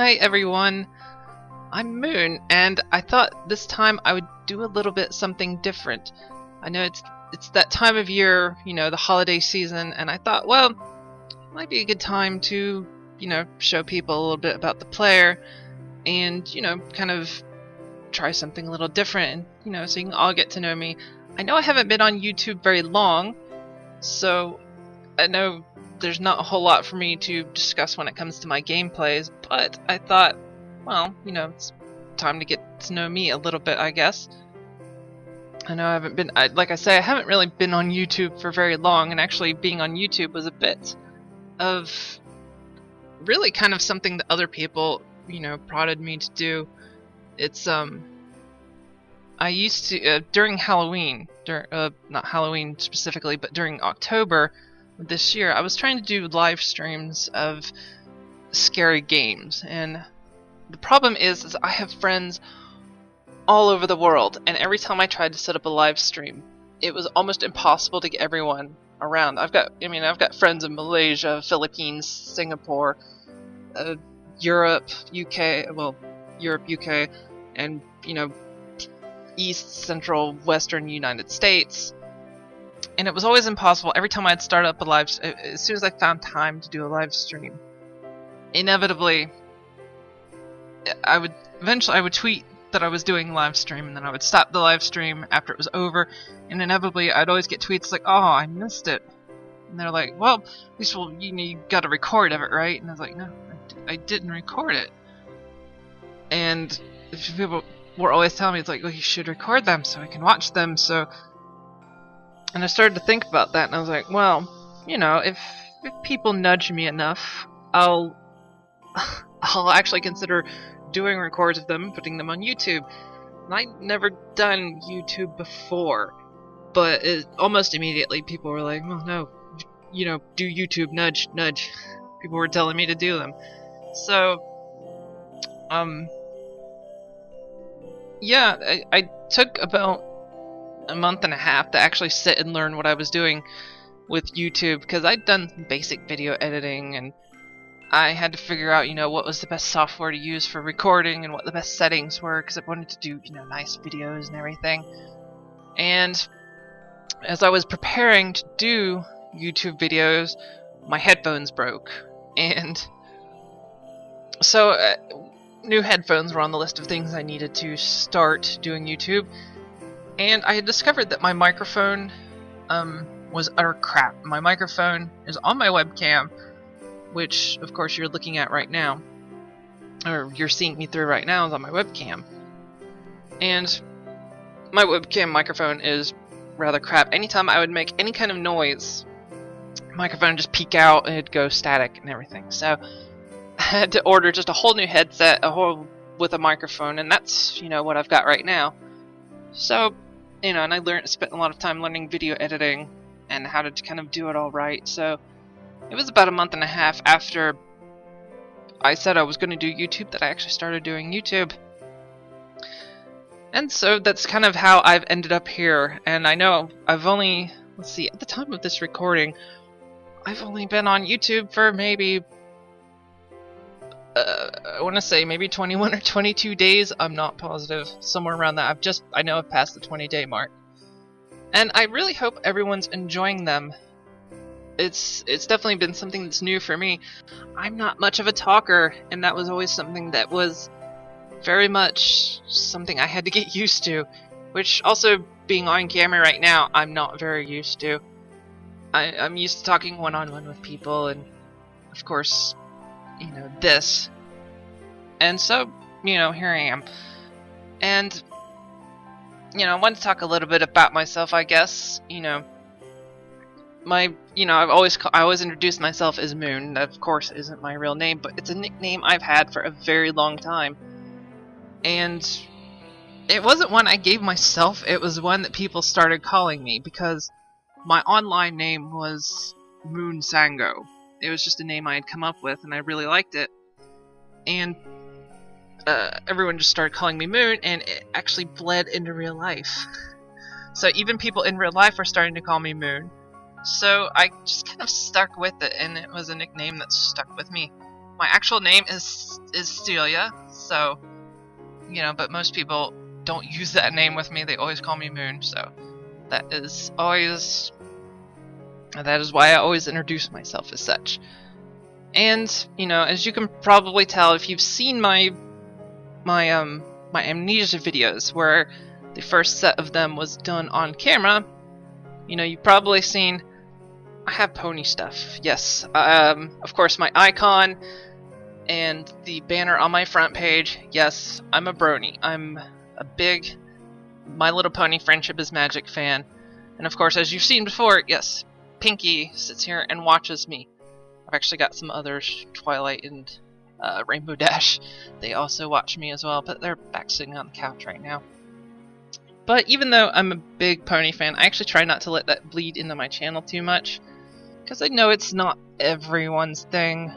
Hi everyone, I'm Moon, and I thought this time I would do a little bit something different. I know it's that time of year, the holiday season, and I thought, well, it might be a good time to, show people a little bit about the player and, kind of try something a little different, and, so you can all get to know me. I know I haven't been on YouTube very long, so I know there's not a whole lot for me to discuss when it comes to my gameplays, but I thought, well, it's time to get to know me a little bit, I guess. I know I haven't been, like I say, I haven't really been on YouTube for very long, and actually being on YouTube was a bit of really kind of something that other people, prodded me to do. It's, I used to, during Halloween, not Halloween specifically, but during October this year, I was trying to do live streams of scary games, and the problem is I have friends all over the world, and every time I tried to set up a live stream, it was almost impossible to get everyone around. I've got friends in Malaysia, Philippines, Singapore, Europe, UK, and East, Central, Western United States. And it was always impossible. Every time I'd start up as soon as I found time to do a live stream, inevitably, I would tweet that I was doing a live stream, and then I would stop the live stream after it was over, and inevitably I'd always get tweets like, "Oh, I missed it," and they're like, "Well, at least you got a record of it, right?" And I was like, "No, I didn't record it." And people were always telling me, it's like, "Well, you should record them so I can watch them." And I started to think about that, and I was like, well, if people nudge me enough, I'll actually consider doing records of them, putting them on YouTube. And I'd never done YouTube before, but almost immediately people were like, well, no, do YouTube, nudge. People were telling me to do them. So, yeah, I took about a month and a half to actually sit and learn what I was doing with YouTube, because I'd done basic video editing, and I had to figure out, what was the best software to use for recording and what the best settings were, because I wanted to do, nice videos and everything. And as I was preparing to do YouTube videos, my headphones broke, and so new headphones were on the list of things I needed to start doing YouTube. And I had discovered that my microphone was utter crap. My microphone is on my webcam, which of course you're looking at right now, or you're seeing me through right now, is on my webcam. And my webcam microphone is rather crap. Anytime I would make any kind of noise, the microphone would just peak out and it'd go static and everything. So I had to order just a whole new headset, with a microphone, and that's what I've got right now. So, and I spent a lot of time learning video editing and how to kind of do it all right. So it was about a month and a half after I said I was going to do YouTube that I actually started doing YouTube. And so that's kind of how I've ended up here. And I know I've only, at the time of this recording, I've only been on YouTube for maybe, I want to say maybe 21 or 22 days. I'm not positive. Somewhere around that. I know I've passed the 20-day mark. And I really hope everyone's enjoying them. It's definitely been something that's new for me. I'm not much of a talker, and that was always something that was very much something I had to get used to. Which also, being on camera right now, I'm not very used to. I'm used to talking one-on-one with people, and of course, this. And so, here I am. And, I want to talk a little bit about myself, I guess. I always introduce myself as Moon. That, of course, isn't my real name, but it's a nickname I've had for a very long time. And it wasn't one I gave myself, it was one that people started calling me, because my online name was Moon Sango. It was just a name I had come up with, and I really liked it. And everyone just started calling me Moon, and it actually bled into real life. So even people in real life are starting to call me Moon. So I just kind of stuck with it, and it was a nickname that stuck with me. my actual name is Celia, so, you know, but most people don't use that name with me. They always call me Moon, so that is why I always introduce myself as such. And, you know, as you can probably tell if you've seen my amnesia videos, where the first set of them was done on camera, you know, you've probably seen I have pony stuff. Yes, of course my icon and the banner on my front page. Yes, I'm a brony. I'm a big My Little Pony Friendship is Magic fan. And of course, as you've seen before, yes, Pinky sits here and watches me. I've actually got some others, Twilight and Rainbow Dash. They also watch me as well, but they're back sitting on the couch right now. But even though I'm a big pony fan, I actually try not to let that bleed into my channel too much, because I know it's not everyone's thing.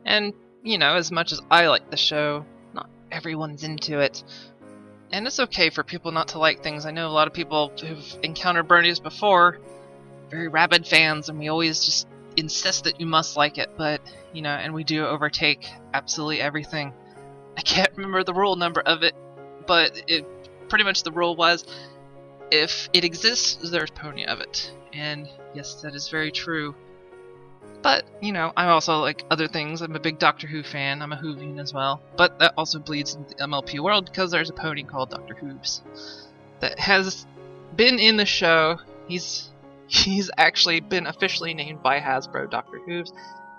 And, you know, as much as I like the show, not everyone's into it. And it's okay for people not to like things. I know a lot of people who've encountered bronies before, very rabid fans, and we always just insist that you must like it, but, you know, and we do overtake absolutely everything. I can't remember the rule number of it, but pretty much the rule was, if it exists, there's pony of it. And yes, that is very true. But, you know, I also like other things. I'm a big Doctor Who fan. I'm a Whovian as well. But that also bleeds into the MLP world, because there's a pony called Dr. Hooves that has been in the show. He's actually been officially named by Hasbro Dr. Hooves.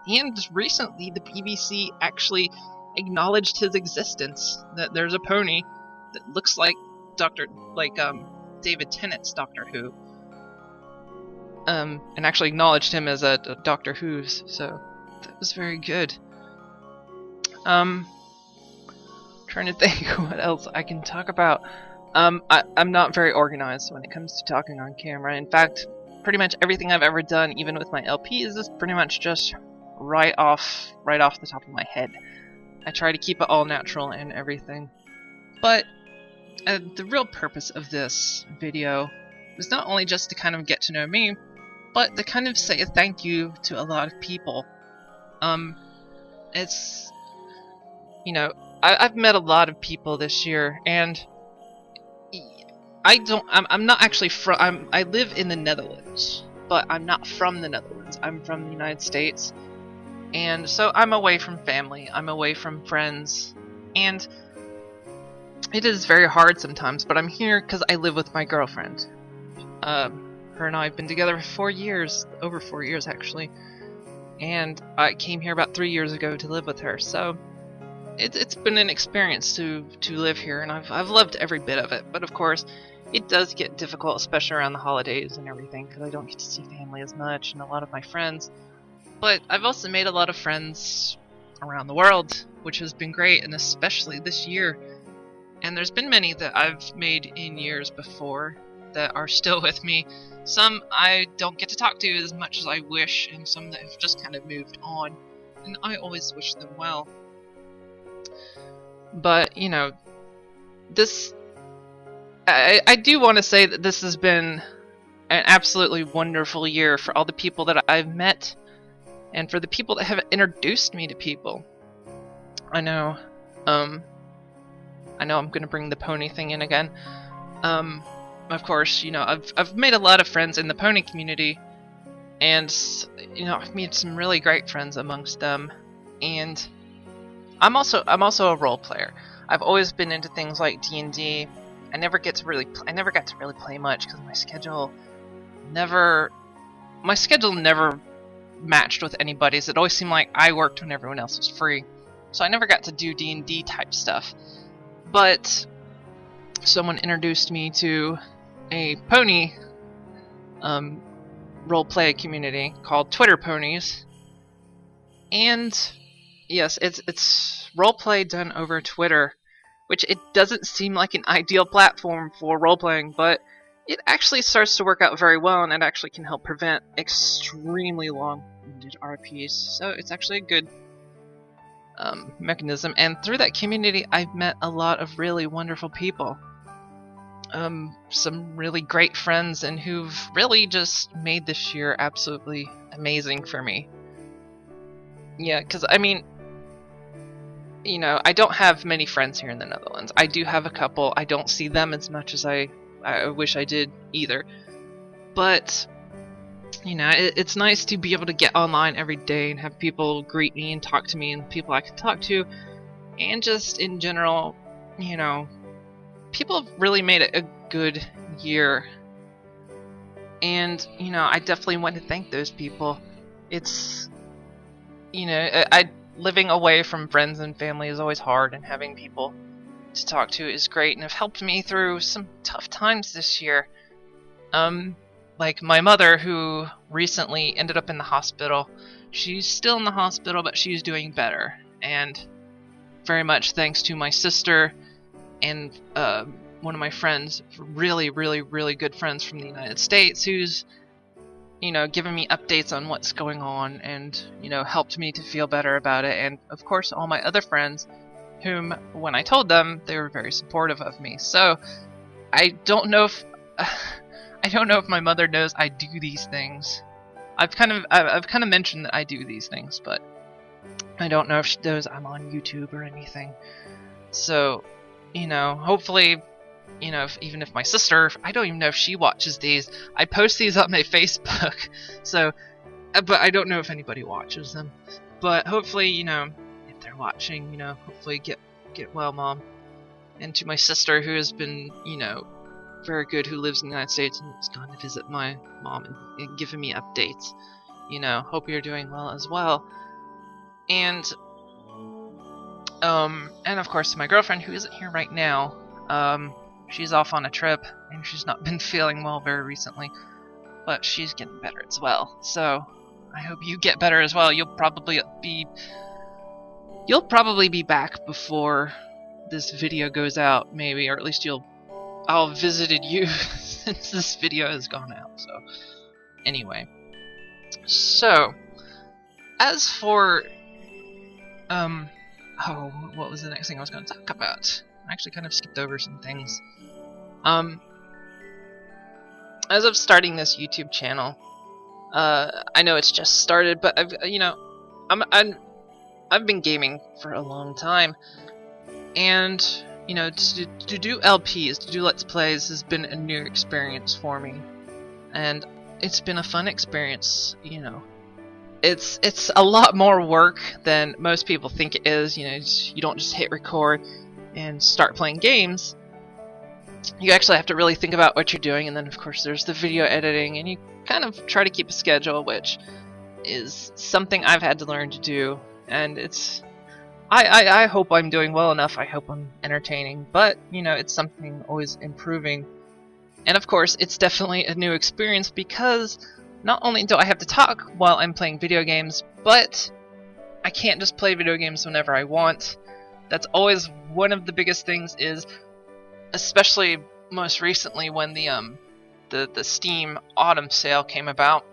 And recently, the BBC actually acknowledged his existence. That there's a pony that looks like David Tennant's Doctor Who. And actually acknowledged him as a Doctor Who's, so that was very good. Trying to think what else I can talk about. I'm not very organized when it comes to talking on camera. In fact, pretty much everything I've ever done, even with my LP, is just pretty much just right off the top of my head. I try to keep it all natural and everything. But the real purpose of this video was not only just to kind of get to know me, but to kind of say a thank you to a lot of people. It's, you know, I've met a lot of people this year, and I'm not actually from, I live in the Netherlands, but I'm not from the Netherlands. I'm from the United States, and so I'm away from family, I'm away from friends, and it is very hard sometimes, but I'm here because I live with my girlfriend. Her and I have been together for 4 years, over 4 years actually, and I came here about 3 years ago to live with her, so it's been an experience to live here, and I've loved every bit of it. But of course, it does get difficult, especially around the holidays and everything, because I don't get to see family as much and a lot of my friends. But I've also made a lot of friends around the world, which has been great, and especially this year. And there's been many that I've made in years before that are still with me. Some I don't get to talk to as much as I wish, and some that have just kind of moved on, and I always wish them well. But, you know, I do want to say that this has been an absolutely wonderful year for all the people that I've met, and for the people that have introduced me to people. I know I'm going to bring the pony thing in again. Of course, you know, I've made a lot of friends in the pony community, and, you know, I've made some really great friends amongst them. And I'm also a role player. I've always been into things like D&D. I never got to really play much because my schedule never matched with anybody's. It always seemed like I worked when everyone else was free, so I never got to do D&D type stuff. But someone introduced me to a pony roleplay community called Twitter Ponies, and yes, it's roleplay done over Twitter, which it doesn't seem like an ideal platform for roleplaying, but it actually starts to work out very well, and it actually can help prevent extremely long-winded RPs, so it's actually a good mechanism. And through that community, I've met a lot of really wonderful people. Some really great friends, and who've really just made this year absolutely amazing for me. Yeah, because I mean, I don't have many friends here in the Netherlands. I do have a couple. I don't see them as much as I wish I did either. But, it's nice to be able to get online every day and have people greet me and talk to me and people I can talk to. And just in general, people have really made it a good year. And, I definitely want to thank those people. It's, living away from friends and family is always hard, and having people to talk to is great, and have helped me through some tough times this year. Like my mother, who recently ended up in the hospital. She's still in the hospital, but she's doing better, and very much thanks to my sister and one of my friends, really, really, really good friends from the United States, who's giving me updates on what's going on and, helped me to feel better about it. And of course, all my other friends, whom, when I told them, they were very supportive of me. So I don't know if my mother knows I do these things. I've kind of mentioned that I do these things, but I don't know if she knows I'm on YouTube or anything. So, hopefully, even if my sister, I don't even know if she watches these. I post these on my Facebook, so, but I don't know if anybody watches them. But hopefully, if they're watching, hopefully get well, Mom. And to my sister, who has been, very good, who lives in the United States and has gone to visit my mom and giving me updates. Hope you're doing well as well. And of course, my girlfriend, who isn't here right now, she's off on a trip, and she's not been feeling well very recently, but she's getting better as well. So I hope you get better as well. You'll probably be back before this video goes out, maybe, or at least I'll have visited you since this video has gone out. So anyway, so as for what was the next thing I was going to talk about? I actually kind of skipped over some things. As of starting this YouTube channel, I know it's just started, but I've been gaming for a long time, and to do LPs, to do Let's Plays, has been a new experience for me, and it's been a fun experience. It's a lot more work than most people think it is. You don't just hit record and start playing games. You actually have to really think about what you're doing, and then of course there's the video editing, and you kind of try to keep a schedule, which is something I've had to learn to do, and I hope I'm doing well enough. I hope I'm entertaining, but it's something always improving. And of course, it's definitely a new experience, because not only do I have to talk while I'm playing video games, but I can't just play video games whenever I want. That's always one of the biggest things, is especially most recently when the Steam Autumn Sale came about.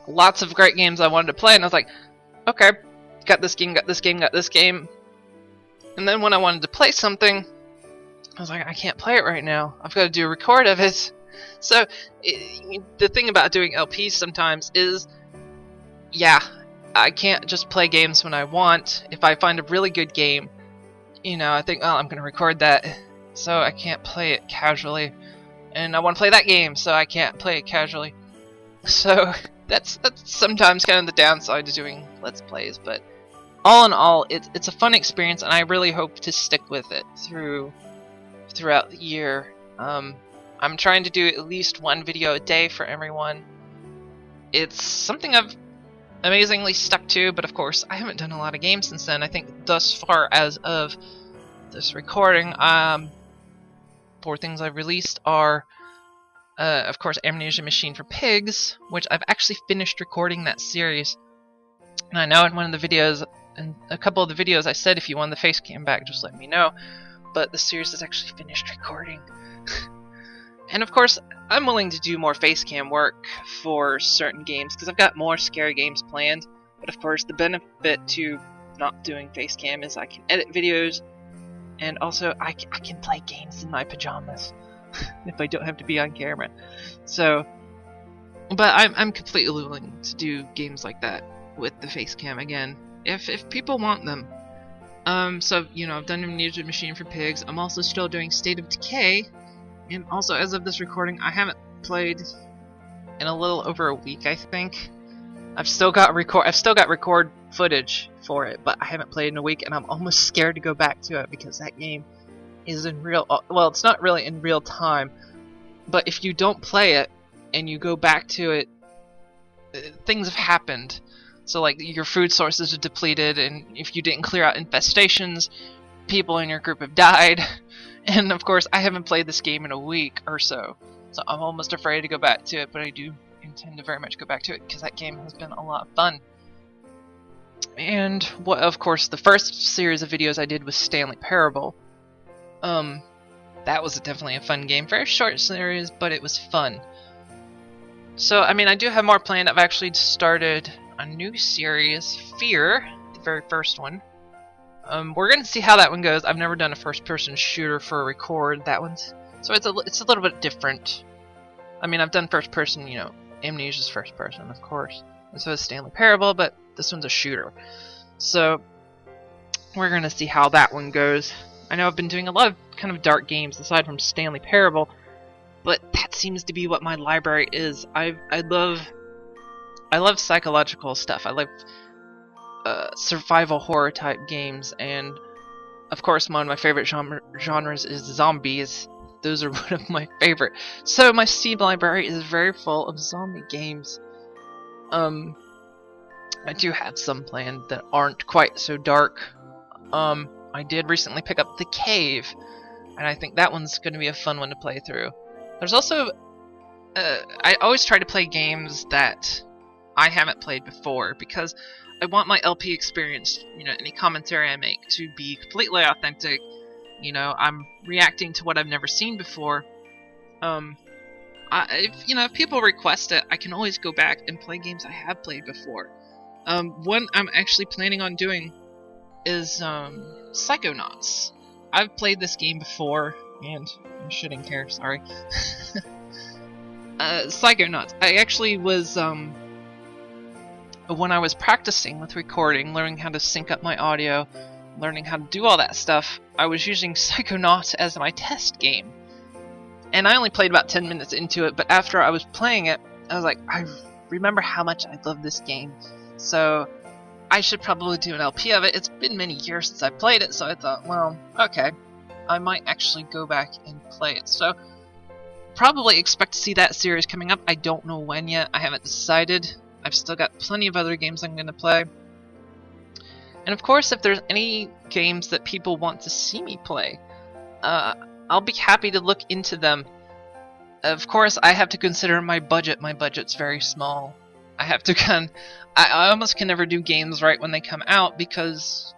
Lots of great games I wanted to play, and I was like, okay, got this game, got this game, got this game. And then when I wanted to play something, I was like, I can't play it right now. I've got to do a record of it. So the thing about doing LPs sometimes is, yeah, I can't just play games when I want. If I find a really good game, I think, well, I'm going to record that, so I can't play it casually. And I want to play that game, so I can't play it casually. So that's sometimes kind of the downside to doing Let's Plays, but all in all, it's a fun experience, and I really hope to stick with it throughout the year. I'm trying to do at least one video a day for everyone. It's something I've amazingly stuck to, but of course I haven't done a lot of games since then. I think thus far, as of this recording, 4 things I've released are, of course, Amnesia Machine for Pigs, which I've actually finished recording that series. And I know in one of the videos, in a couple of the videos, I said if you want the face cam back, just let me know. But the series is actually finished recording. And of course, I'm willing to do more face cam work for certain games, because I've got more scary games planned. But of course, the benefit to not doing face cam is I can edit videos, and also I can play games in my pajamas if I don't have to be on camera. So, but I'm completely willing to do games like that. with the face cam again, if people want them. So, you know, I've done Amnesia Machine for Pigs. I'm also still doing State of Decay. And also, as of this recording, I haven't played in a little over a week, I think. I've still got record footage for it, but I haven't played in a week, and I'm almost scared to go back to it because that game is in real... Well, it's not really in real time, but if you don't play it and you go back to it, things have happened. So, like, your food sources are depleted, and if you didn't clear out infestations, people in your group have died. And, of course, I haven't played this game in a week or so, so I'm almost afraid to go back to it, but I do intend to very much go back to it, because that game has been a lot of fun. And, of course, the first series of videos I did was Stanley Parable. That was definitely a fun game. Very short series, but it was fun. So, I mean, I do have more planned. I've actually started a new series, Fear, the very first one. We're gonna see how that one goes. I've never done a first-person shooter for a record. That one's so it's a little bit different. I mean, I've done first-person, you know, Amnesia's first-person, of course, and so is Stanley Parable, but this one's a shooter. So we're gonna see how that one goes. I know I've been doing a lot of kind of dark games aside from Stanley Parable, but that seems to be what my library is. I love psychological stuff. I love survival horror type games, and of course one of my favorite genres is zombies. Those are one of my favorite. So my Steam library is very full of zombie games. I do have some planned that aren't quite so dark. I did recently pick up The Cave, and I think that one's going to be a fun one to play through. There's also I always try to play games that I haven't played before, because I want my LP experience, you know, any commentary I make, to be completely authentic. You know, I'm reacting to what I've never seen before. If people request it, I can always go back and play games I have played before. One I'm actually planning on doing is Psychonauts. I've played this game before, and I'm shitting here, sorry. Psychonauts. I actually was, when I was practicing with recording, learning how to sync up my audio, learning how to do all that stuff, I was using Psychonauts as my test game. And I only played about 10 minutes into it, but after I was playing it, I was like, I remember how much I love this game, so I should probably do an LP of it. It's been many years since I played it, so I thought, well, okay, I might actually go back and play it. So probably expect to see that series coming up. I don't know when yet. I haven't decided. I've still got plenty of other games I'm going to play. And of course, if there's any games that people want to see me play, I'll be happy to look into them. Of course, I have to consider my budget. My budget's very small. I have to I almost can never do games right when they come out because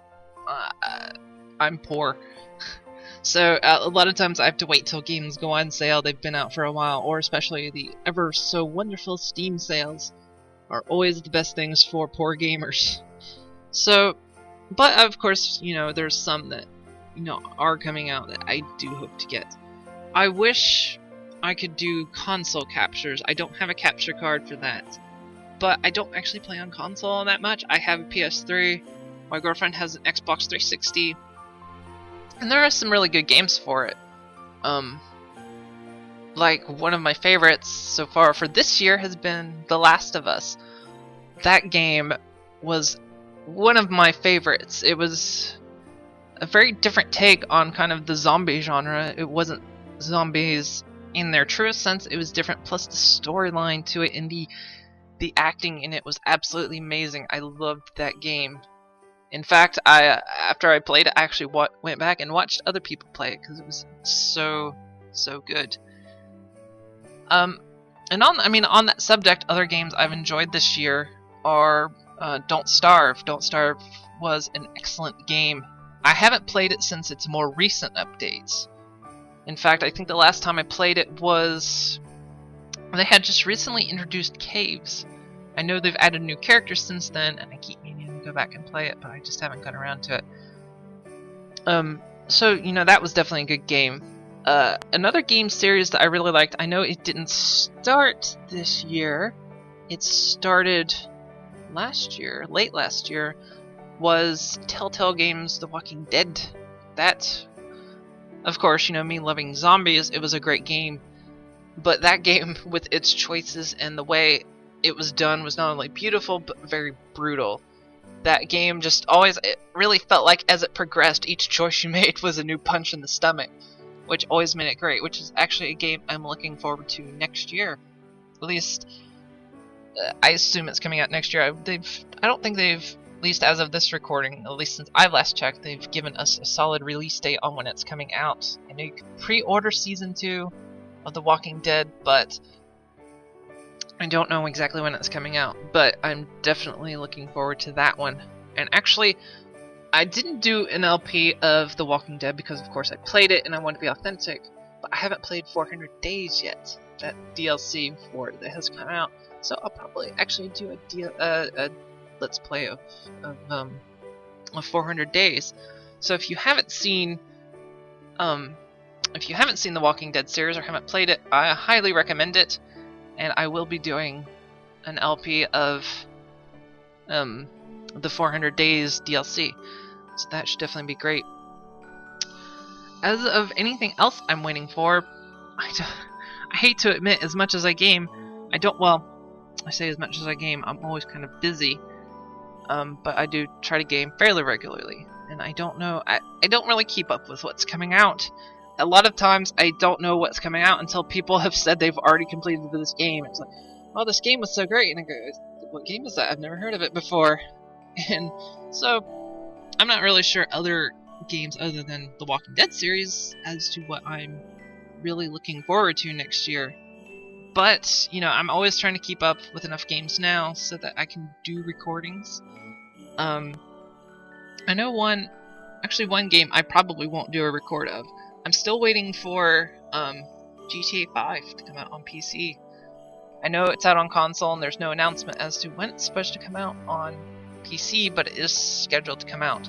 I'm poor. So a lot of times I have to wait till games go on sale. They've been out for a while, or especially the ever so wonderful Steam sales are always the best things for poor gamers. So, but of course, you know, there's some that, you know, are coming out that I do hope to get. I wish I could do console captures. I don't have a capture card for that. But I don't actually play on console that much. I have a PS3. My girlfriend has an Xbox 360. And there are some really good games for it. Like, one of my favorites so far for this year has been The Last of Us. That game was one of my favorites. It was a very different take on kind of the zombie genre. It wasn't zombies in their truest sense. It was different, plus the storyline to it, and the acting in it was absolutely amazing. I loved that game. In fact, after I played it, I actually went back and watched other people play it because it was so good. And on that subject, other games I've enjoyed this year are Don't Starve. Don't Starve was an excellent game. I haven't played it since its more recent updates. In fact, I think the last time I played it was they had just recently introduced caves. I know they've added new characters since then, and I keep meaning to go back and play it, but I just haven't gotten around to it. So, you know, that was definitely a good game. Another game series that I really liked, I know it didn't start this year. It started late last year, was Telltale Games' The Walking Dead. That, of course, me loving zombies, it was a great game. But that game, with its choices and the way it was done, was not only beautiful, but very brutal. That game just always, it really felt like as it progressed, each choice you made was a new punch in the stomach, which always made it great, which is actually a game I'm looking forward to next year. At least, I assume it's coming out next year. I don't think they've, at least as of this recording, at least since I last checked, they've given us a solid release date on when it's coming out. I know you can pre-order Season 2 of The Walking Dead, but I don't know exactly when it's coming out. But I'm definitely looking forward to that one. And actually, I didn't do an LP of The Walking Dead because, of course, I played it and I want to be authentic, but I haven't played 400 Days yet, that DLC for it that has come out. So I'll probably actually do a Let's Play of 400 Days. So if you haven't seen the Walking Dead series or haven't played it, I highly recommend it, and I will be doing an LP of the 400 Days DLC. So that should definitely be great. As of anything else I'm waiting for, I hate to admit, as much as I game, I say as much as I game, I'm always kind of busy. But I do try to game fairly regularly, and I don't know, I don't really keep up with what's coming out. A lot of times I don't know what's coming out until people have said they've already completed this game. It's like, oh, this game was so great, and I go, what game is that? I've never heard of it before. And so I'm not really sure other games other than the Walking Dead series as to what I'm really looking forward to next year. But, I'm always trying to keep up with enough games now so that I can do recordings. I know one game I probably won't do a record of. I'm still waiting for GTA 5 to come out on PC. I know it's out on console and there's no announcement as to when it's supposed to come out on PC, but it is scheduled to come out.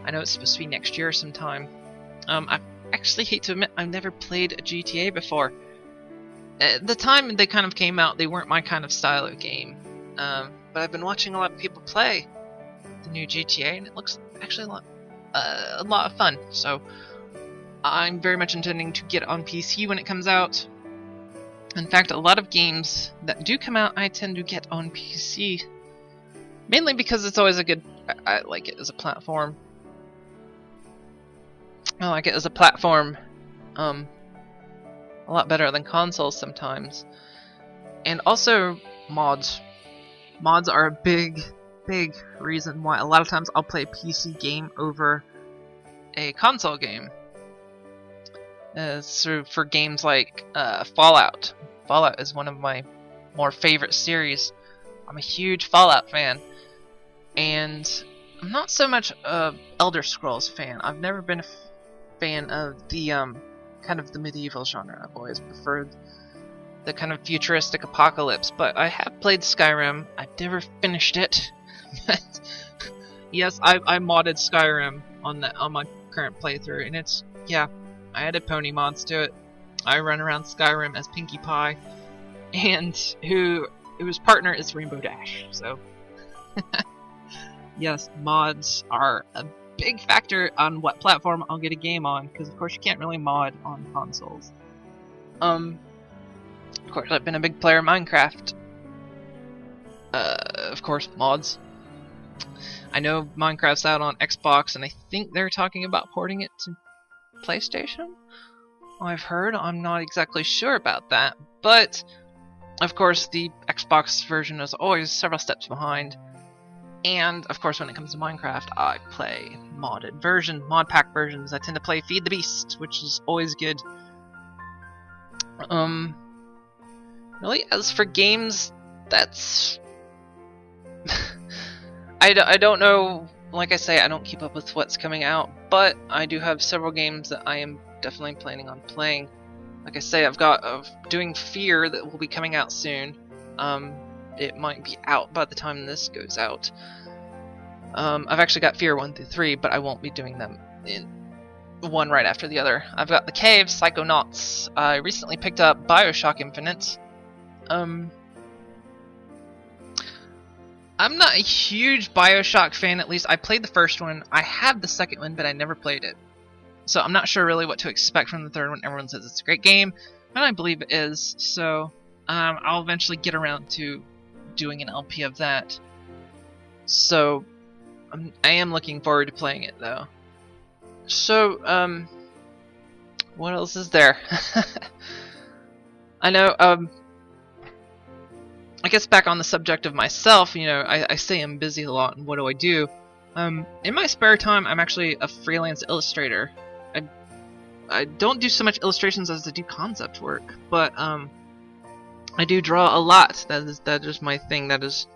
I know it's supposed to be next year sometime. I actually hate to admit I've never played a GTA before. At the time they kind of came out, they weren't my kind of style of game. But I've been watching a lot of people play the new GTA, and it looks actually a lot of fun. So I'm very much intending to get it on PC when it comes out. In fact, a lot of games that do come out, I tend to get on PC. Mainly because it's always I like it as a platform. I like it as a platform a lot better than consoles sometimes. And also mods. Mods are a big reason why a lot of times I'll play a PC game over a console game. So for games like Fallout. Fallout is one of my more favorite series. I'm a huge Fallout fan. And I'm not so much a Elder Scrolls fan. I've never been a fan of the kind of the medieval genre. I've always preferred the kind of futuristic apocalypse. But I have played Skyrim. I've never finished it. But yes, I modded Skyrim on my current playthrough, and it's, yeah, I added pony mods to it. I run around Skyrim as Pinkie Pie, and whose partner is Rainbow Dash. So yes, mods are a big factor on what platform I'll get a game on, because of course you can't really mod on consoles. Of course, I've been a big player of Minecraft. Of course, mods. I know Minecraft's out on Xbox, and I think they're talking about porting it to PlayStation? I've heard. I'm not exactly sure about that, but of course the Xbox version is always several steps behind. And of course when it comes to Minecraft, I play modded versions, mod pack versions. I tend to play Feed the Beast, which is always good. Really, as for games, that's I don't know. Like I say, I don't keep up with what's coming out, but I do have several games that I am definitely planning on playing. Like I say, I've got doing Fear that will be coming out soon. It might be out by the time this goes out. I've actually got Fear 1 through 3, but I won't be doing them in one right after the other. I've got The Cave, Psychonauts. I recently picked up BioShock Infinite. I'm not a huge BioShock fan. At least I played the first one. I had the second one, but I never played it. So I'm not sure really what to expect from the third one. Everyone says it's a great game, and I believe it is. So I'll eventually get around to doing an LP of that. So I am looking forward to playing it, though. So what else is there? I know. I guess back on the subject of myself, you know, I say I'm busy a lot, and what do? In my spare time, I'm actually a freelance illustrator. I don't do so much illustrations as I do concept work, but I do draw a lot. That is my thing. That is,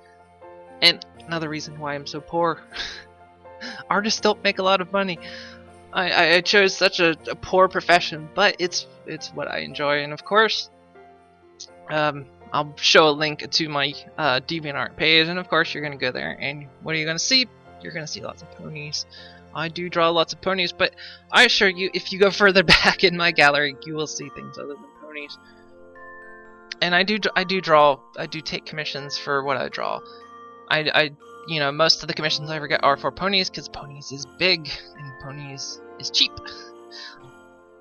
and another reason why I'm so poor. Artists don't make a lot of money. I chose such a poor profession, but it's what I enjoy, and of course, I'll show a link to my DeviantArt page, and of course you're gonna go there, and what are you gonna see? You're gonna see lots of ponies. I do draw lots of ponies, but I assure you, if you go further back in my gallery, you will see things other than ponies. And I do take commissions for what I draw. You know, most of the commissions I ever get are for ponies, because ponies is big and ponies is cheap.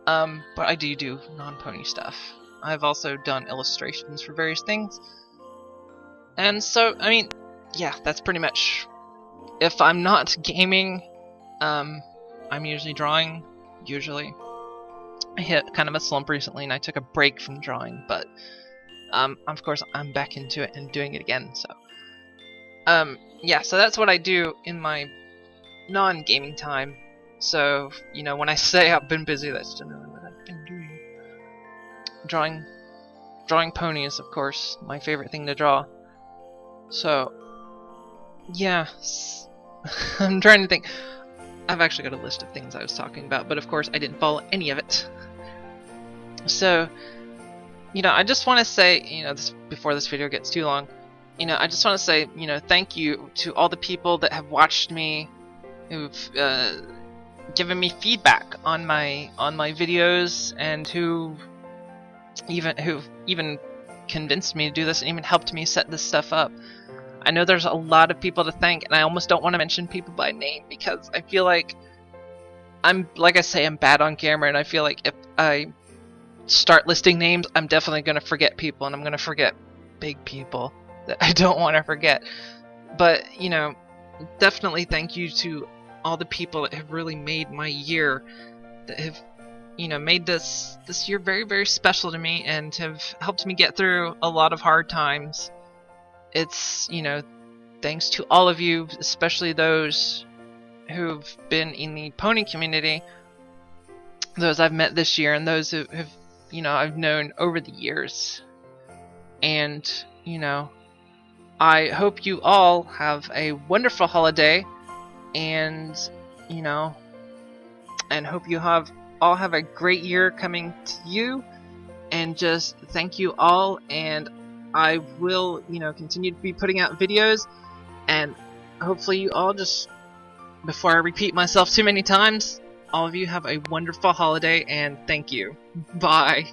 But I do non-pony stuff. I've also done illustrations for various things. And so, I mean, yeah, that's pretty much. If I'm not gaming, I'm usually drawing. Usually, I hit kind of a slump recently, and I took a break from drawing. But of course, I'm back into it and doing it again. So, yeah, so that's what I do in my non-gaming time. So, you know, when I say I've been busy, that's generally what I've been doing. Drawing ponies, of course, my favorite thing to draw. So, yeah, I'm trying to think. I've actually got a list of things I was talking about, but of course I didn't follow any of it. So, you know, I just want to say, you know, before this video gets too long, you know, I just want to say, you know, thank you to all the people that have watched me, who've given me feedback on my videos, and who've even convinced me to do this and even helped me set this stuff up. I know there's a lot of people to thank, and I almost don't want to mention people by name because I feel like like I say, I'm bad on camera, and I feel like if I start listing names, I'm definitely going to forget people, and I'm going to forget big people that I don't want to forget. But, you know, definitely thank you to all the people that have really made my year, that have, you know, made this year very, very special to me, and have helped me get through a lot of hard times. It's, you know, thanks to all of you, especially those who've been in the pony community, those I've met this year, and those who have, you know, I've known over the years. And, you know, I hope you all have a wonderful holiday, and, you know, and hope you all have a great year coming to you, and just thank you all, and I will, you know, continue to be putting out videos, and hopefully you all just, before I repeat myself too many times, all of you have a wonderful holiday, and thank you. Bye.